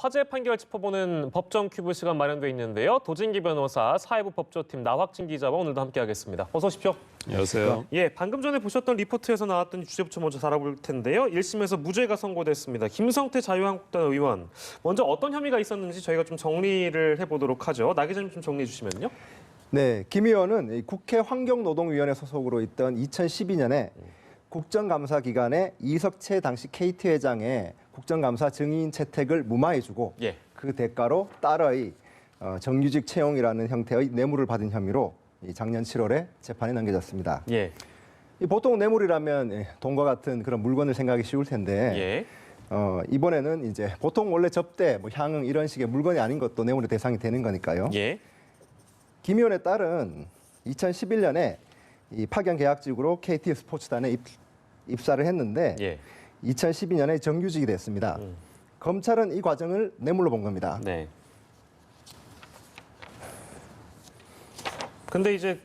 화재 판결 짚어보는 법정 큐브 시간 마련돼 있는데요. 도진기 변호사, 사회부 법조팀 나확진 기자와 오늘도 함께하겠습니다. 어서 오십시오. 안녕하세요. 예, 방금 전에 보셨던 리포트에서 나왔던 주제부터 먼저 다뤄볼 텐데요. 1심에서 무죄가 선고됐습니다. 김성태 자유한국당 의원. 먼저 어떤 혐의가 있었는지 저희가 좀 정리를 해보도록 하죠. 나 기자님 좀 정리해 주시면요. 네, 김 의원은 국회 환경노동위원회 소속으로 있던 2012년에 국정감사 기간에 이석채 당시 KT 회장의 국정감사 증인 채택을 무마해주고 예. 그 대가로 딸의 정규직 채용이라는 형태의 뇌물을 받은 혐의로 작년 7월에 재판에 넘겨졌습니다. 예. 보통 뇌물이라면 돈과 같은 그런 물건을 생각하기 쉬울 텐데 이번에는 이제 보통 원래 접대, 향응 이런 식의 물건이 아닌 것도 뇌물의 대상이 되는 거니까요. 예. 김 의원의 딸은 2011년에 이 파견 계약직으로 KT 스포츠단에 입사를 했는데 2012년에 정규직이 됐습니다. 검찰은 이 과정을 뇌물로 본 겁니다. 네. 근데 이제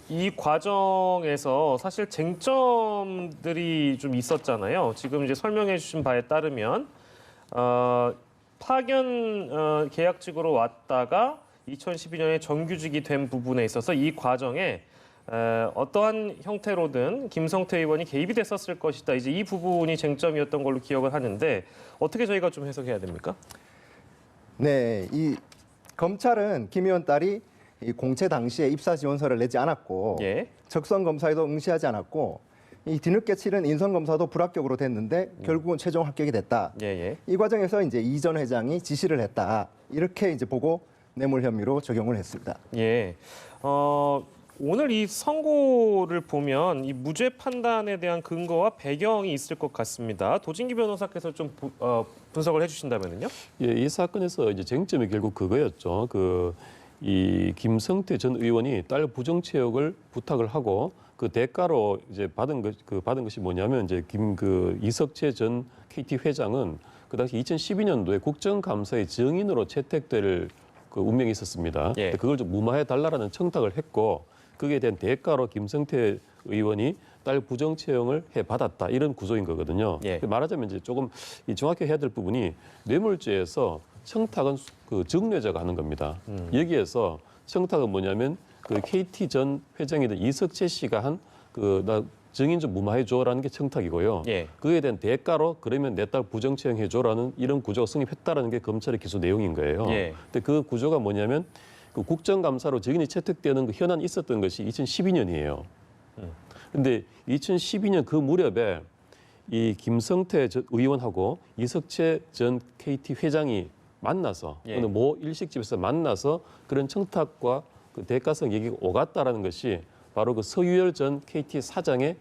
이 과정에서 사실 쟁점들이 좀 있었잖아요. 지금 이제 설명해 주신 바에 따르면 파견 계약직으로 왔다가 2012년에 정규직이 된 부분에 있어서 이 과정에 어떠한 형태로든 김성태 의원이 개입이 됐었을 것이다. 이제 이 부분이 쟁점이었던 걸로 기억을 하는데 어떻게 저희가 좀 해석해야 됩니까? 네, 이 검찰은 김 의원 딸이 이 공채 당시에 입사 지원서를 내지 않았고 적성 검사에도 응시하지 않았고 이 뒤늦게 치른 인성 검사도 불합격으로 됐는데 결국은 최종 합격이 됐다. 이 과정에서 이제 이 전 회장이 지시를 했다. 이렇게 이제 보고 뇌물 혐의로 적용을 했습니다. 예. 오늘 이 선고를 보면 이 무죄 판단에 대한 근거와 배경이 있을 것 같습니다. 도진기 변호사께서 좀 분석을 해주신다면요. 예, 이 사건에서 이제 쟁점이 결국 그거였죠. 이 김성태 전 의원이 딸 부정 채용을 부탁을 하고 그 대가로 이제 받은 것이 뭐냐면 이제 이석채 전 KT 회장은 그 당시 2012년도에 국정감사의 증인으로 채택될 운명이 있었습니다. 그걸 좀 무마해 달라라는 청탁을 했고 거기에 대한 대가로 김성태 의원이 딸 부정 채용을 해받았다 이런 구조인 거거든요. 말하자면 이제 조금 정확히 해야 될 부분이 뇌물죄에서 청탁은 증례자가 하는 겁니다. 여기에서 청탁은 뭐냐면 KT 전 회장이던 이석채 씨가 한 나 증인 좀 무마해줘라는 게 청탁이고요. 그에 대한 대가로 그러면 내 딸 부정 채용해줘라는 이런 구조가 성립했다라는 게 검찰의 기소 내용인 거예요. 근데 그 구조가 뭐냐면 국정감사로 증인이 채택되는 현안이 있었던 것이 2012년이에요. 그런데 2012년 그 무렵에 이 김성태 의원하고 이석채 전 KT 회장이 만나서 어느 모 일식집에서 만나서 그런 청탁과 대가성 얘기가 오갔다라는 것이 바로 서유열 전 KT 사장의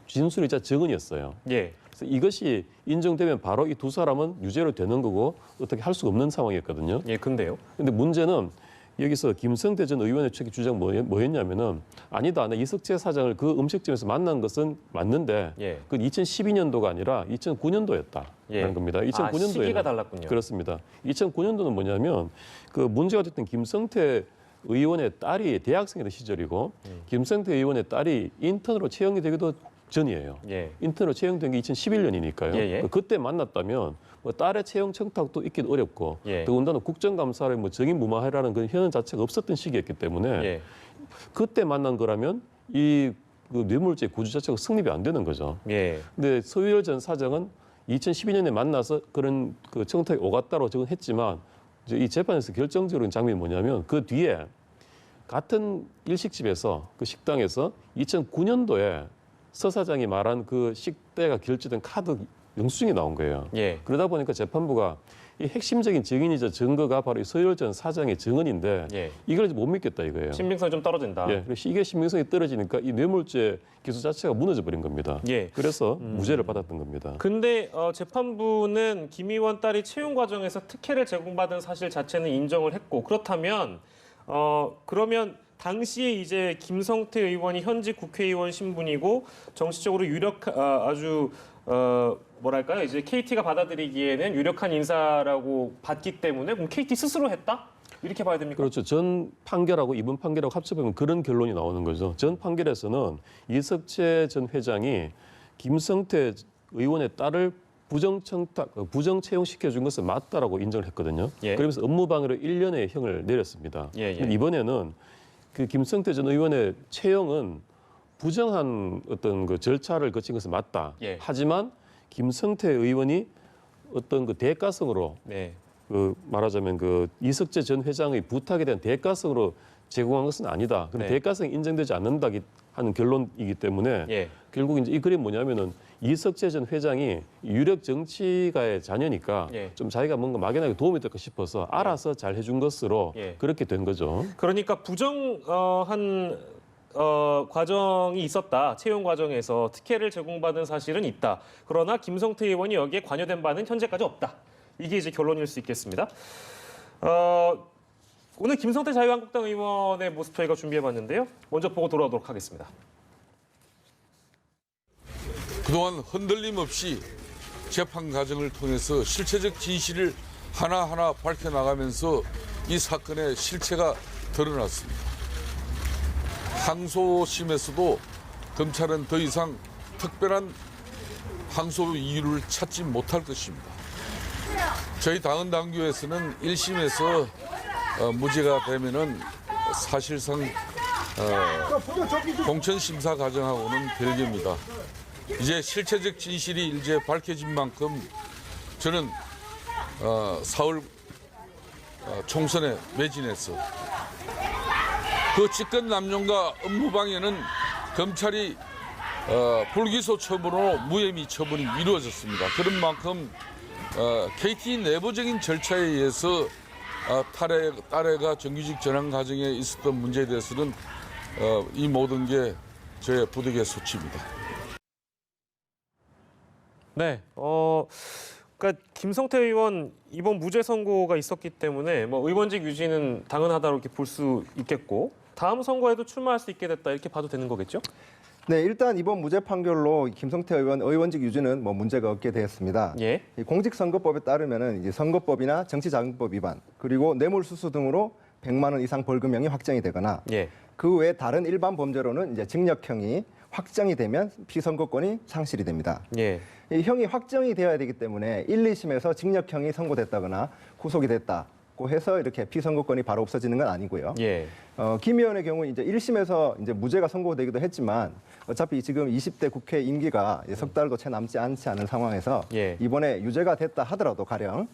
진술이자 증언이었어요. 그래서 이것이 인정되면 바로 이 두 사람은 유죄로 되는 거고 어떻게 할 수가 없는 상황이었거든요. 근데요? 근데 문제는 여기서 김성태 전 의원의 측의 주장 뭐였냐면은 아니다. 나 이석채 사장을 그 음식점에서 만난 것은 맞는데 그건 2012년도가 아니라 2009년도였다라는 겁니다. 2009년도에 시기가 달랐군요. 그렇습니다. 2009년도는 뭐냐면 문제가 됐던 김성태 의원의 딸이 대학생이던 시절이고 김성태 의원의 딸이 인턴으로 채용이 되기도 전이에요. 인턴으로 채용된 게 2011년이니까요. 그때 만났다면 딸의 채용 청탁도 있긴 어렵고 더군다나 국정감사를 증인 무마해라는 그 현안 자체가 없었던 시기였기 때문에 그때 만난 거라면 이 뇌물죄 구조 자체가 성립이 안 되는 거죠. 근데 서유열 전 사장은 2012년에 만나서 그런 청탁이 오갔다로 증언했지만 이 재판에서 결정적인 장면이 뭐냐면 그 뒤에 같은 일식집에서 그 식당에서 2009년도에 서 사장이 말한 그 식대가 결제된 카드 영수증이 나온 거예요. 그러다 보니까 재판부가 이 핵심적인 증인이자 증거가 바로 이 서유열 전 사장의 증언인데 이걸 못 믿겠다 이거예요. 신빙성이 좀 떨어진다. 그래서 이게 신빙성이 떨어지니까 이 뇌물죄 기소 자체가 무너져 버린 겁니다. 그래서 무죄를 받았던 겁니다. 근데 재판부는 김 의원 딸이 채용 과정에서 특혜를 제공받은 사실 자체는 인정을 했고 그렇다면 그러면 당시에 이제 김성태 의원이 현직 국회의원 신분이고 정치적으로 아주 뭐랄까요? 이제 KT가 받아들이기에는 유력한 인사라고 봤기 때문에 그럼 KT 스스로 했다? 이렇게 봐야 됩니까? 그렇죠. 전 판결하고 이번 판결하고 합쳐보면 그런 결론이 나오는 거죠. 전 판결에서는 이석채 전 회장이 김성태 의원의 딸을 부정 채용시켜준 것은 맞다라고 인정을 했거든요. 예. 그러면서 업무방해로 1년의 형을 내렸습니다. 예, 예. 근데 이번에는 그 김성태 전 의원의 채용은 부정한 어떤 그 절차를 거친 것은 맞다. 예. 하지만 김성태 의원이 어떤 그 대가성으로 네. 그 말하자면 그 이석재 전 회장의 부탁에 대한 대가성으로 제공한 것은 아니다. 그럼 네. 대가성이 인정되지 않는다 하는 결론이기 때문에 예. 결국 이제 이 글이 뭐냐면은 이석재 전 회장이 유력 정치가의 자녀니까 예. 좀 자기가 뭔가 막연하게 도움이 될까 싶어서 알아서 잘 해준 것으로 예. 그렇게 된 거죠. 그러니까 부정한 과정이 있었다. 채용 과정에서 특혜를 제공받은 사실은 있다. 그러나 김성태 의원이 여기에 관여된 바는 현재까지 없다. 이게 이제 결론일 수 있겠습니다. 오늘 김성태 자유한국당 의원의 모습 저희가 준비해봤는데요. 먼저 보고 돌아오도록 하겠습니다. 그동안 흔들림 없이 재판 과정을 통해서 실체적 진실을 하나하나 밝혀나가면서 이 사건의 실체가 드러났습니다. 항소심에서도 검찰은 더 이상 특별한 항소 이유를 찾지 못할 것입니다. 저희 당헌 당규에서는 1심에서 무죄가 되면은 사실상 공천심사 과정하고는 별개입니다. 이제 실체적 진실이 이제 밝혀진 만큼 저는 4월 총선에 매진해서 그 직권 남용과 업무방해는 검찰이 불기소 처분으로 무혐의 처분이 이루어졌습니다. 그런 만큼 KT 내부적인 절차에 의해서 딸애가 정규직 전환 과정에 있었던 문제에 대해서는 이 모든 게 저의 부득이의 소치입니다. 네, 그러니까 김성태 의원 이번 무죄 선고가 있었기 때문에 뭐 의원직 유지는 당연하다고 이렇게 볼 수 있겠고 다음 선거에도 출마할 수 있게 됐다 이렇게 봐도 되는 거겠죠? 네, 일단 이번 무죄 판결로 김성태 의원 의원직 유지는 뭐 문제가 없게 되었습니다. 예. 이 공직선거법에 따르면은 이제 선거법이나 정치자금법 위반 그리고 뇌물수수 등으로 100만 원 이상 벌금형이 확정이 되거나 예. 그 외 다른 일반 범죄로는 이제 징역형이 확정이 되면 피선거권이 상실이 됩니다. 예. 이 형이 확정이 되어야 되기 때문에 1, 2심에서 징역형이 선고됐다거나 구속이 됐다고 해서 이렇게 피선거권이 바로 없어지는 건 아니고요. 예. 김 의원의 경우 이제 1심에서 이제 무죄가 선고되기도 했지만 어차피 지금 20대 국회 임기가 석 달도 채 남지 않지 않은 상황에서 예. 이번에 유죄가 됐다 하더라도 가령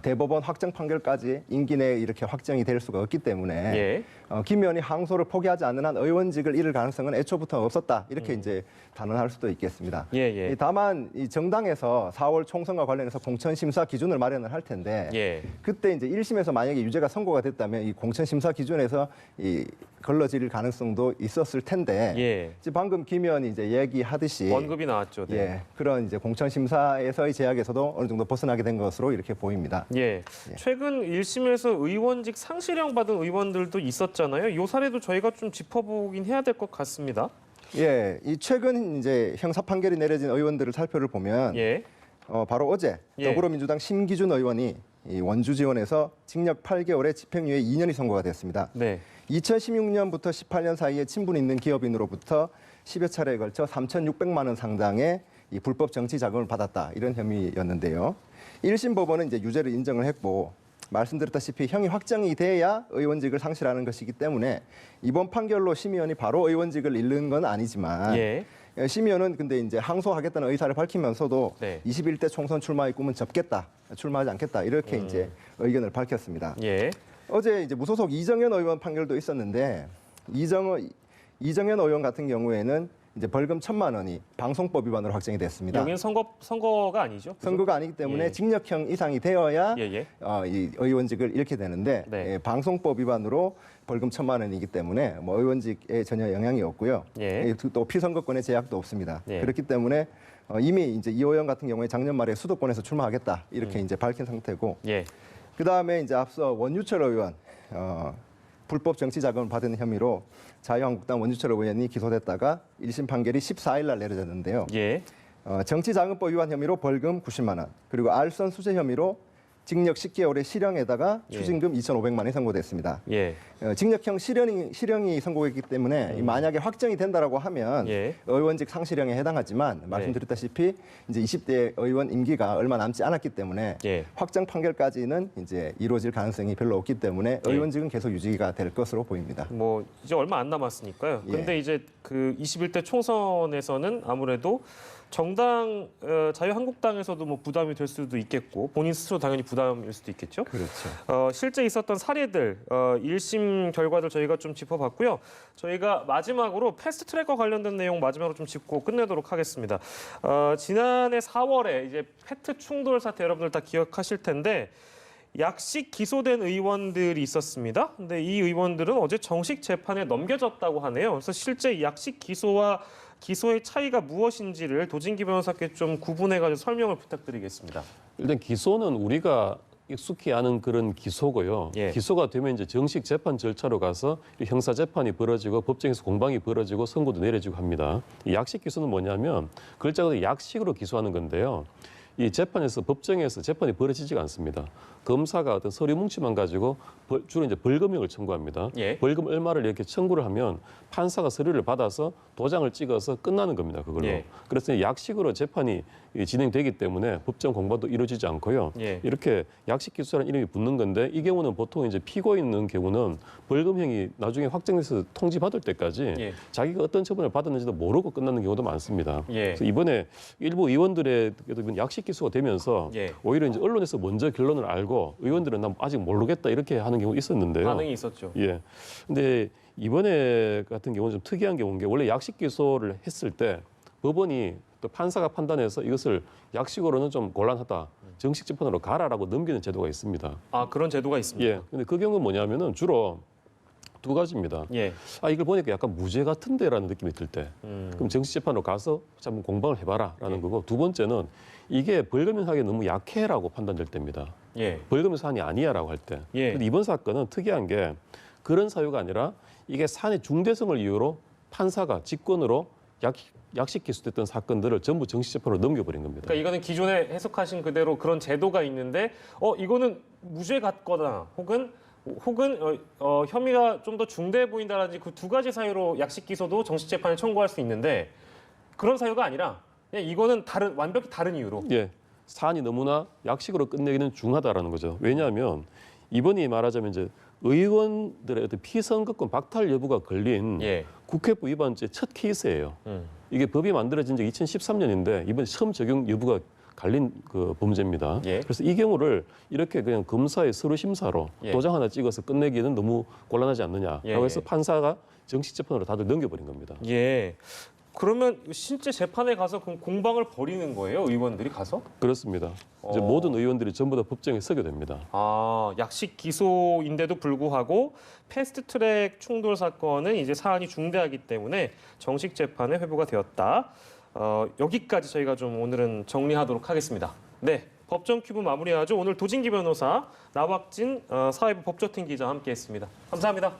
대법원 확정 판결까지 임기 내에 이렇게 확정이 될 수가 없기 때문에 예. 김 의원이 항소를 포기하지 않는 한 의원직을 잃을 가능성은 애초부터 없었다 이렇게 이제 단언할 수도 있겠습니다. 예, 예. 다만 이 정당에서 4월 총선과 관련해서 공천 심사 기준을 마련을 할 텐데 예. 그때 이제 1심에서 만약에 유죄가 선고가 됐다면 이 공천 심사 기준에서 이 걸러질 가능성도 있었을 텐데 예. 이제 방금 김 의원이 이제 얘기하듯이 언급이 나왔죠. 네. 예, 그런 이제 공천 심사에서의 제약에서도 어느 정도 벗어나게 된 것으로 이렇게 보입니다. 예. 최근 1심에서 의원직 상실형 받은 의원들도 있었잖아요. 이 사례도 저희가 좀 짚어보긴 해야 될 것 같습니다. 예, 이 최근 이제 형사 판결이 내려진 의원들을 살펴를 보면 예. 바로 어제 예. 더불어민주당 심기준 의원이 이 원주 지원에서 징역 8개월에 집행유예 2년이 선고가 됐습니다. 네. 2016년부터 18년 사이에 친분 있는 기업인으로부터 10여 차례에 걸쳐 3,600만 원 상당의 이 불법 정치 자금을 받았다 이런 혐의였는데요. 1심 법원은 이제 유죄를 인정을 했고 말씀드렸다시피 형이 확정이 돼야 의원직을 상실하는 것이기 때문에 이번 판결로 심 의원이 바로 의원직을 잃는 건 아니지만 예. 심 의원은 근데 이제 항소하겠다는 의사를 밝히면서도 네. 21대 총선 출마의 꿈은 접겠다, 출마하지 않겠다 이렇게 이제 의견을 밝혔습니다. 예. 어제 이제 무소속 이정현 의원 판결도 있었는데 이정현 의원 같은 경우에는 이제 벌금 1,000만 원이 방송법 위반으로 확정이 됐습니다. 여기는 선거가 아니죠? 그죠? 선거가 아니기 때문에 예. 징역형 이상이 되어야 예, 예. 이 의원직을 잃게 되는데 네. 방송법 위반으로 벌금 1,000만 원이기 때문에 뭐 의원직에 전혀 영향이 없고요. 예. 또 피선거권의 제약도 없습니다. 예. 그렇기 때문에 이미 이제 이 의원 같은 경우에 작년 말에 수도권에서 출마하겠다 이렇게 이제 밝힌 상태고 예. 그 다음에 이제 앞서 원유철 의원 불법 정치 자금을 받은 혐의로 자유한국당 원유철 의원이 기소됐다가 1심 판결이 14일 날 내려졌는데요. 예. 정치자금법 위반 혐의로 벌금 90만 원, 그리고 알선 수재 혐의로 징역 10개월의 실형에다가 예. 추징금 2,500만 원이 선고됐습니다. 예. 징역형 실형이 선고했기 때문에 만약에 확정이 된다라고 하면 예. 의원직 상실형에 해당하지만 말씀드렸다시피 이제 20대 의원 임기가 얼마 남지 않았기 때문에 예. 확정 판결까지는 이제 이루어질 가능성이 별로 없기 때문에 의원직은 계속 유지가 될 것으로 보입니다. 뭐 이제 얼마 안 남았으니까요. 예. 근데 이제 그 21대 총선에서는 아무래도 정당 자유한국당에서도 뭐 부담이 될 수도 있겠고 본인 스스로 당연히 부담일 수도 있겠죠. 그렇죠. 실제 있었던 사례들 1심 결과들 저희가 좀 짚어봤고요. 저희가 마지막으로 패스트트랙과 관련된 내용 마지막으로 좀 짚고 끝내도록 하겠습니다. 지난해 4월에 이제 페트 충돌 사태 여러분들 다 기억하실 텐데 약식 기소된 의원들이 있었습니다. 근데 이 의원들은 어제 정식 재판에 넘겨졌다고 하네요. 그래서 실제 약식 기소와 기소의 차이가 무엇인지를 도진기 변호사께 좀 구분해가지고 설명을 부탁드리겠습니다. 일단 기소는 우리가 익숙히 아는 그런 기소고요. 예. 기소가 되면 이제 정식 재판 절차로 가서 형사 재판이 벌어지고 법정에서 공방이 벌어지고 선고도 내려지고 합니다. 이 약식 기소는 뭐냐면 글자 그대로 약식으로 기소하는 건데요. 이 재판에서 법정에서 재판이 벌어지지가 않습니다. 검사가 어떤 서류 뭉치만 가지고 주로 이제 벌금형을 청구합니다. 예. 벌금 얼마를 이렇게 청구를 하면 판사가 서류를 받아서 도장을 찍어서 끝나는 겁니다. 그걸로. 예. 그래서 약식으로 재판이 진행되기 때문에 법정 공방도 이루어지지 않고요. 예. 이렇게 약식 기소라는 이름이 붙는 건데 이 경우는 보통 이제 피고인 있는 경우는 벌금형이 나중에 확정돼서 통지받을 때까지 예. 자기가 어떤 처분을 받았는지도 모르고 끝나는 경우도 많습니다. 예. 그래서 이번에 일부 의원들의 약식 기소가 되면서 예. 오히려 이제 언론에서 먼저 결론을 알고 의원들은 난 아직 모르겠다 이렇게 하는 경우 있었는데요. 반응이 있었죠. 예. 근데 이번에 같은 경우는 좀 특이한 경우인 게 원래 약식 기소를 했을 때 법원이 또 판사가 판단해서 이것을 약식으로는 좀 곤란하다. 정식 재판으로 가라라고 넘기는 제도가 있습니다. 아, 그런 제도가 있습니다. 예. 근데 그 경우는 뭐냐면은 주로 두 가지입니다. 예. 이걸 보니까 약간 무죄 같은데라는 느낌이 들 때, 그럼 정식 재판으로 가서 한번 공방을 해봐라라는 거고, 두 번째는 이게 벌금형 사항이 너무 약해라고 판단될 때입니다. 예. 벌금형 사안이 아니야라고 할 때. 예. 근데 이번 사건은 특이한 게 그런 사유가 아니라 이게 사안의 중대성을 이유로 판사가 직권으로 약식 기소됐던 사건들을 전부 정식 재판으로 넘겨버린 겁니다. 그러니까 이거는 기존에 해석하신 그대로 그런 제도가 있는데 이거는 무죄 같거나 혹은 혐의가 좀 더 중대해 보인다라든지 그 두 가지 사유로 약식 기소도 정식 재판에 청구할 수 있는데 그런 사유가 아니라 그냥 이거는 완벽히 다른 이유로. 예, 사안이 너무나 약식으로 끝내기는 중하다라는 거죠. 왜냐하면 이번이 말하자면 이제 의원들의 어떤 피선거권 박탈 여부가 걸린 예. 국회법 위반죄 첫 케이스예요. 이게 법이 만들어진 지 2013년인데 이번에 처음 적용 여부가 갈린 그 범죄입니다. 예. 그래서 이 경우를 이렇게 그냥 검사의 서류 심사로 예. 도장 하나 찍어서 끝내기는 너무 곤란하지 않느냐라고 예. 해서 판사가 정식 재판으로 다들 넘겨버린 겁니다. 예. 그러면 실제 재판에 가서 그럼 공방을 벌이는 거예요? 의원들이 가서? 그렇습니다. 이제 모든 의원들이 전부 다 법정에 서게 됩니다. 약식 기소인데도 불구하고 패스트트랙 충돌 사건은 이제 사안이 중대하기 때문에 정식 재판에 회부가 되었다. 여기까지 저희가 좀 오늘은 정리하도록 하겠습니다. 네, 법정 큐브 마무리하죠. 오늘 도진기 변호사, 나박진 사회부 법조팀 기자와 함께했습니다. 감사합니다.